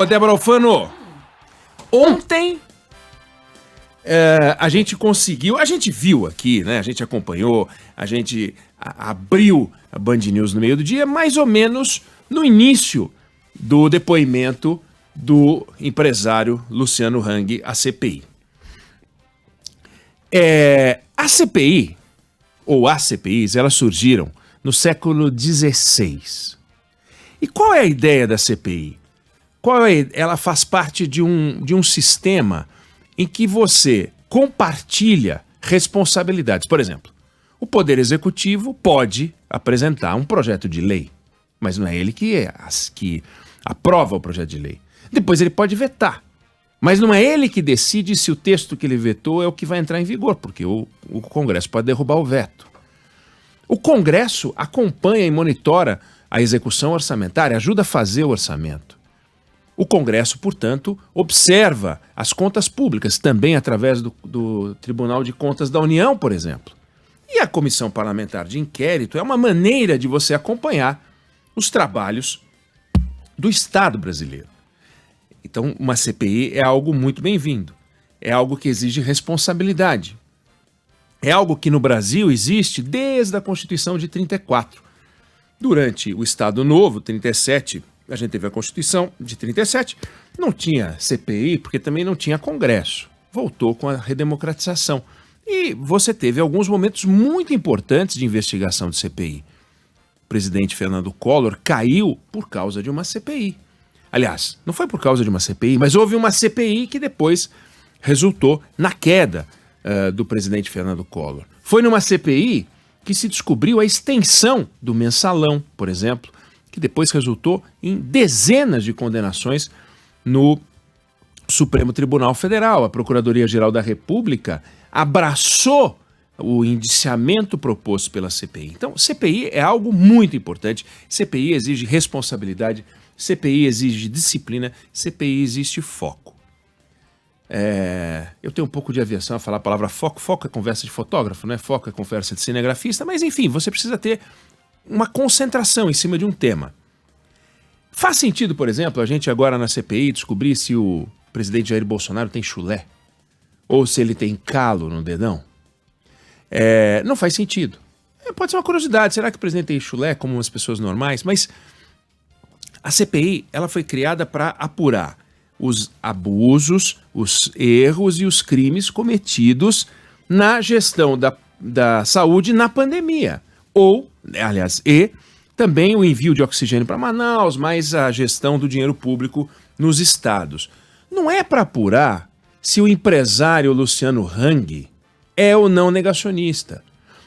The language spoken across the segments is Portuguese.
Ô, Débora Alfano, ontem a gente conseguiu, a gente viu aqui, né? A gente acompanhou, a gente abriu a Band News no meio do dia, mais ou menos no início do depoimento do empresário Luciano Hang à CPI. A CPI, ou as CPIs, elas surgiram no século XVI. E qual é a ideia da CPI? Ela faz parte de um sistema em que você compartilha responsabilidades. Por exemplo, o Poder Executivo pode apresentar um projeto de lei, mas não é ele que aprova o projeto de lei. Depois ele pode vetar, mas não é ele que decide se o texto que ele vetou é o que vai entrar em vigor, porque o Congresso pode derrubar o veto. O Congresso acompanha e monitora a execução orçamentária, ajuda a fazer o orçamento. O Congresso, portanto, observa as contas públicas, também através do Tribunal de Contas da União, por exemplo. E a Comissão Parlamentar de Inquérito é uma maneira de você acompanhar os trabalhos do Estado brasileiro. Então, uma CPI é algo muito bem-vindo. É algo que exige responsabilidade. É algo que no Brasil existe desde a Constituição de 34. Durante o Estado Novo, 37, a gente teve a Constituição de 37, não tinha CPI, porque também não tinha Congresso. Voltou com a redemocratização. E você teve alguns momentos muito importantes de investigação de CPI. O presidente Fernando Collor caiu por causa de uma CPI. Aliás, não foi por causa de uma CPI, mas houve uma CPI que depois resultou na queda do presidente Fernando Collor. Foi numa CPI que se descobriu a extensão do mensalão, por exemplo, que depois resultou em dezenas de condenações no Supremo Tribunal Federal. A Procuradoria-Geral da República abraçou o indiciamento proposto pela CPI. Então, CPI é algo muito importante. CPI exige responsabilidade, CPI exige disciplina, CPI exige foco. Eu tenho um pouco de aviação a falar a palavra foco. Foco é conversa de fotógrafo, né? Foco é conversa de cinegrafista, mas enfim, você precisa ter uma concentração em cima de um tema. Faz sentido, por exemplo, a gente agora na CPI descobrir se o presidente Jair Bolsonaro tem chulé ou se ele tem calo no dedão? Não faz sentido. Pode ser uma curiosidade, será que o presidente tem chulé como as pessoas normais? Mas a CPI ela foi criada para apurar os abusos, os erros e os crimes cometidos na gestão da saúde na pandemia. E também o envio de oxigênio para Manaus, mais a gestão do dinheiro público nos estados. Não é para apurar se o empresário Luciano Hang é ou não negacionista.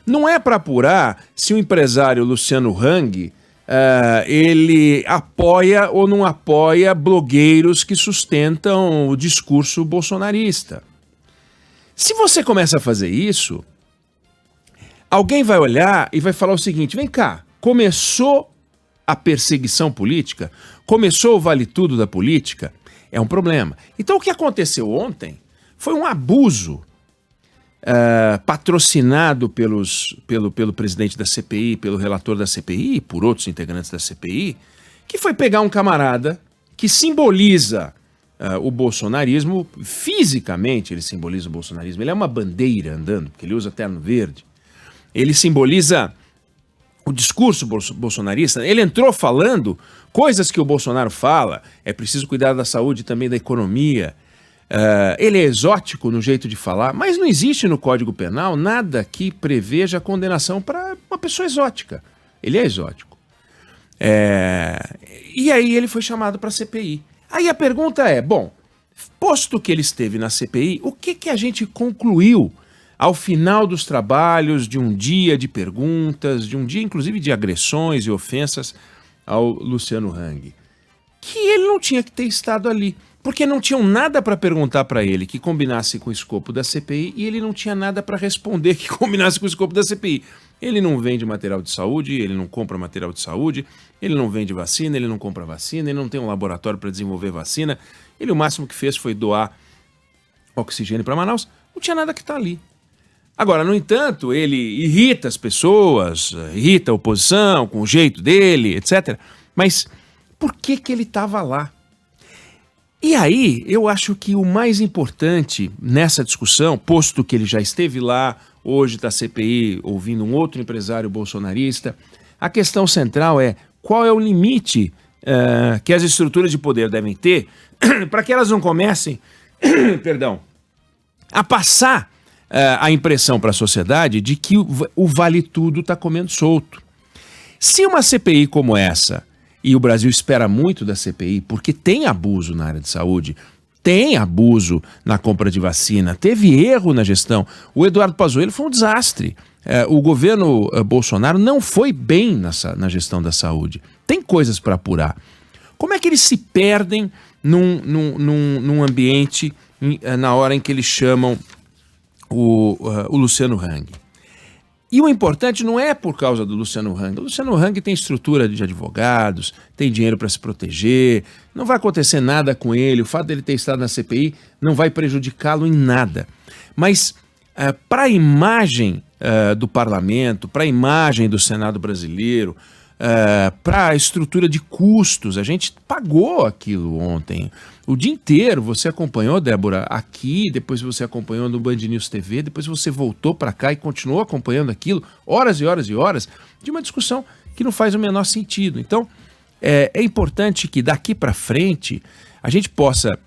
Não é para apurar se o empresário Luciano Hang ele apoia ou não apoia blogueiros que sustentam o discurso bolsonarista. Se você começa a fazer isso, alguém vai olhar e vai falar o seguinte: vem cá, começou a perseguição política, começou o vale tudo da política, é um problema. Então o que aconteceu ontem foi um abuso patrocinado pelo presidente da CPI, pelo relator da CPI e por outros integrantes da CPI, que foi pegar um camarada que simboliza o bolsonarismo, fisicamente ele simboliza o bolsonarismo, ele é uma bandeira andando, porque ele usa terno verde, ele simboliza o discurso bolsonarista. Ele entrou falando coisas que o Bolsonaro fala, é preciso cuidar da saúde e também da economia. Ele é exótico no jeito de falar, mas não existe no Código Penal nada que preveja a condenação para uma pessoa exótica. Ele é exótico. E aí ele foi chamado para a CPI. Aí a pergunta é, bom, posto que ele esteve na CPI, o que a gente concluiu ao final dos trabalhos de um dia de perguntas, de um dia inclusive de agressões e ofensas ao Luciano Hang? Que ele não tinha que ter estado ali. Porque não tinham nada para perguntar para ele que combinasse com o escopo da CPI e ele não tinha nada para responder que combinasse com o escopo da CPI. Ele não vende material de saúde, ele não compra material de saúde, ele não vende vacina, ele não compra vacina, ele não tem um laboratório para desenvolver vacina. Ele o máximo que fez foi doar oxigênio para Manaus. Não tinha nada que está ali. Agora, no entanto, ele irrita as pessoas, irrita a oposição com o jeito dele, etc. Mas por que ele estava lá? aí, eu acho que o mais importante nessa discussão, posto que ele já esteve lá, hoje está a CPI ouvindo um outro empresário bolsonarista, a questão central é qual é o limite que as estruturas de poder devem ter para que elas não comecem, perdão, a passar a impressão para a sociedade de que o vale tudo está comendo solto. Se uma CPI como essa, e o Brasil espera muito da CPI, porque tem abuso na área de saúde, tem abuso na compra de vacina, teve erro na gestão. O Eduardo Pazuello foi um desastre. O governo Bolsonaro não foi bem na gestão da saúde. Tem coisas para apurar. Como é que eles se perdem num ambiente na hora em que eles chamam o Luciano Hang? E o importante não é por causa do Luciano Hang. O Luciano Hang tem estrutura de advogados, tem dinheiro para se proteger, não vai acontecer nada com ele. O fato dele ter estado na CPI não vai prejudicá-lo em nada. Mas para a imagem do parlamento, para a imagem do Senado brasileiro, para a estrutura de custos, a gente pagou aquilo ontem. O dia inteiro você acompanhou, Débora, aqui, depois você acompanhou no Band News TV, depois você voltou para cá e continuou acompanhando aquilo, horas e horas e horas, de uma discussão que não faz o menor sentido. Então, é importante que daqui para frente a gente possa,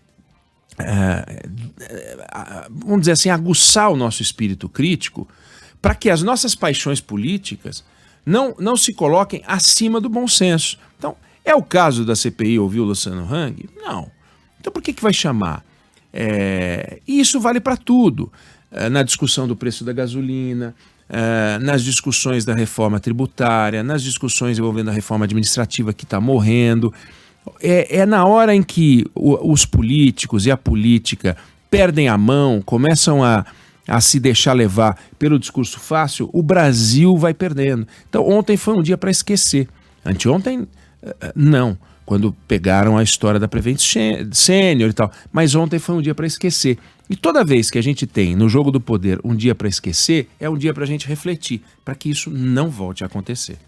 vamos dizer assim, aguçar o nosso espírito crítico para que as nossas paixões políticas não se coloquem acima do bom senso. Então, é o caso da CPI ouvir o Luciano Hang? Não. Então por que vai chamar? E isso vale para tudo. Na discussão do preço da gasolina, nas discussões da reforma tributária, nas discussões envolvendo a reforma administrativa que está morrendo. É na hora em que os políticos e a política perdem a mão, começam a se deixar levar pelo discurso fácil, o Brasil vai perdendo. Então ontem foi um dia para esquecer. Anteontem, não. Quando pegaram a história da Prevent Senior e tal. Mas ontem foi um dia para esquecer. E toda vez que a gente tem no jogo do poder um dia para esquecer, é um dia para a gente refletir, para que isso não volte a acontecer.